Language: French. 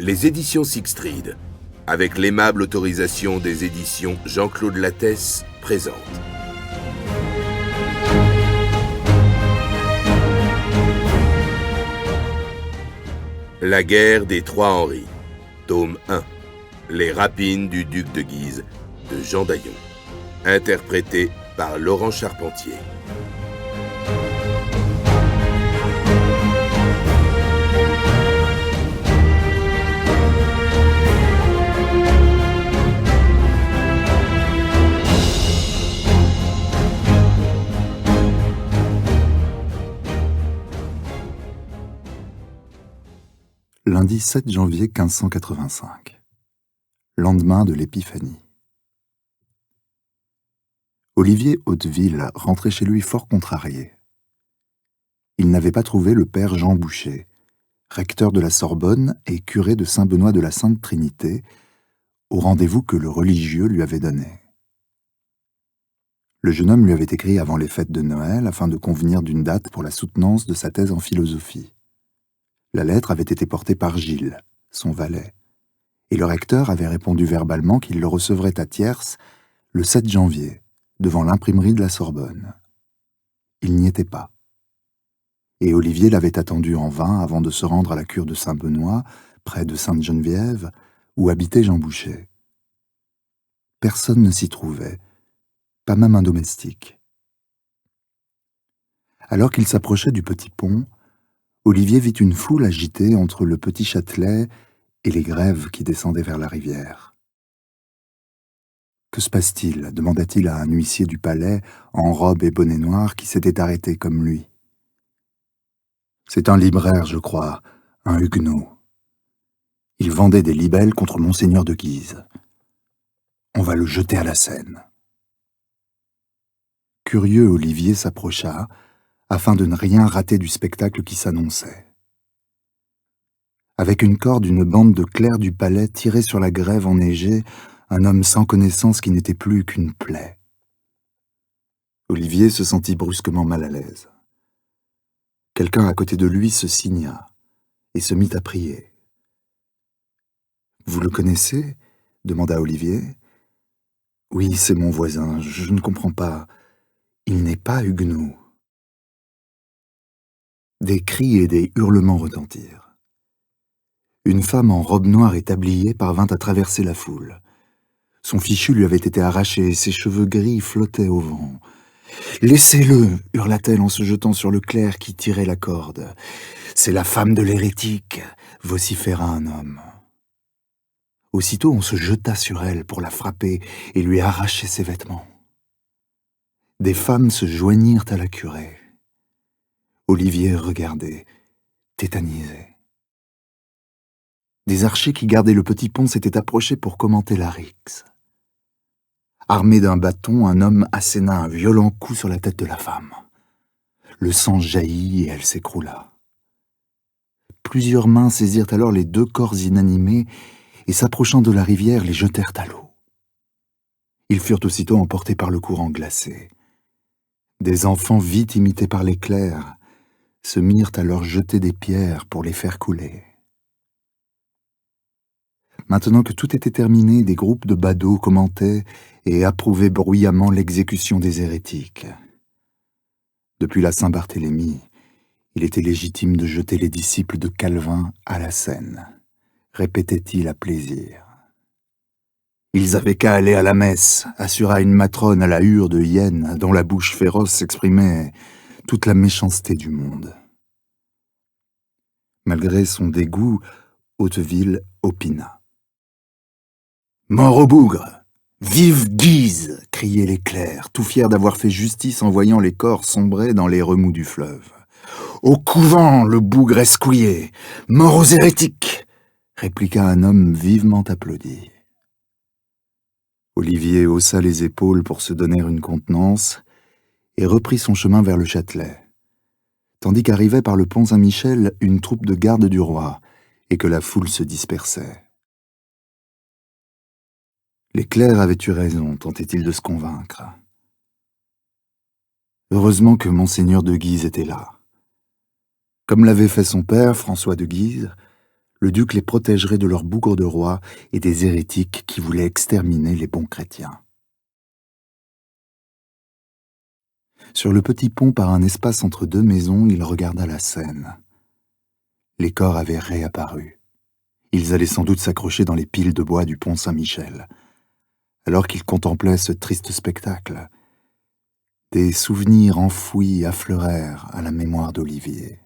Les éditions Sixtreed, avec l'aimable autorisation des éditions Jean-Claude Lattès, présentent. La guerre des Trois Henri, tome 1. Les rapines du duc de Guise, de Jean Daillon. Interprété par Laurent Charpentier. Lundi 7 janvier 1585. Lendemain de l'Épiphanie. Olivier Hauteville rentrait chez lui fort contrarié. Il n'avait pas trouvé le père Jean Boucher, recteur de la Sorbonne et curé de Saint-Benoît de la Sainte Trinité, au rendez-vous que le religieux lui avait donné. Le jeune homme lui avait écrit avant les fêtes de Noël afin de convenir d'une date pour la soutenance de sa thèse en philosophie. La lettre avait été portée par Gilles, son valet, et le recteur avait répondu verbalement qu'il le recevrait à Thiers le 7 janvier, devant l'imprimerie de la Sorbonne. Il n'y était pas. Et Olivier l'avait attendu en vain avant de se rendre à la cure de Saint-Benoît, près de Sainte-Geneviève, où habitait Jean Boucher. Personne ne s'y trouvait, pas même un domestique. Alors qu'il s'approchait du petit pont, Olivier vit une foule agitée entre le petit Châtelet et les grèves qui descendaient vers la rivière. « Que se passe-t-il » demanda-t-il à un huissier du palais, en robe et bonnet noir, qui s'était arrêté comme lui. « C'est un libraire, je crois, un huguenot. Il vendait des libelles contre monseigneur de Guise. On va le jeter à la Seine. » Curieux, Olivier s'approcha, afin de ne rien rater du spectacle qui s'annonçait. Avec une corde, une bande de clercs du palais tirait sur la grève enneigée un homme sans connaissance qui n'était plus qu'une plaie. Olivier se sentit brusquement mal à l'aise. Quelqu'un à côté de lui se signa et se mit à prier. « Vous le connaissez » demanda Olivier. « Oui, c'est mon voisin, je ne comprends pas. Il n'est pas huguenot. » Des cris et des hurlements retentirent. Une femme en robe noire et tablier parvint à traverser la foule. Son fichu lui avait été arraché et ses cheveux gris flottaient au vent. « Laissez-le » hurla-t-elle en se jetant sur le clerc qui tirait la corde. « C'est la femme de l'hérétique » vociféra un homme. Aussitôt on se jeta sur elle pour la frapper et lui arracher ses vêtements. Des femmes se joignirent à la curée. Olivier regardait, tétanisé. Des archers qui gardaient le petit pont s'étaient approchés pour commenter la rixe. Armé d'un bâton, un homme asséna un violent coup sur la tête de la femme. Le sang jaillit et elle s'écroula. Plusieurs mains saisirent alors les deux corps inanimés et, s'approchant de la rivière, les jetèrent à l'eau. Ils furent aussitôt emportés par le courant glacé. Des enfants vite imités par les clercs se mirent à leur jeter des pierres pour les faire couler. Maintenant que tout était terminé, des groupes de badauds commentaient et approuvaient bruyamment l'exécution des hérétiques. Depuis la Saint-Barthélemy, il était légitime de jeter les disciples de Calvin à la Seine, répétait-il à plaisir. Ils avaient qu'à aller à la messe, assura une matrone à la hure de hyène, dont la bouche féroce exprimait toute la méchanceté du monde. Malgré son dégoût, Hauteville opina. « Mort au bougre ! Vive Guise !» criaient les clercs, tout fiers d'avoir fait justice en voyant les corps sombrer dans les remous du fleuve. « Au couvent, le bougre escouillé ! Mort aux hérétiques !» répliqua un homme vivement applaudi. Olivier haussa les épaules pour se donner une contenance et reprit son chemin vers le Châtelet, tandis qu'arrivait par le pont Saint-Michel une troupe de garde du roi et que la foule se dispersait. Les clercs avaient eu raison, tentait-il de se convaincre. Heureusement que monseigneur de Guise était là. Comme l'avait fait son père, François de Guise, le duc les protégerait de leurs bougres de roi et des hérétiques qui voulaient exterminer les bons chrétiens. Sur le petit pont par un espace entre deux maisons, il regarda la scène. Les corps avaient réapparu. Ils allaient sans doute s'accrocher dans les piles de bois du pont Saint-Michel. Alors qu'il contemplait ce triste spectacle, des souvenirs enfouis affleurèrent à la mémoire d'Olivier.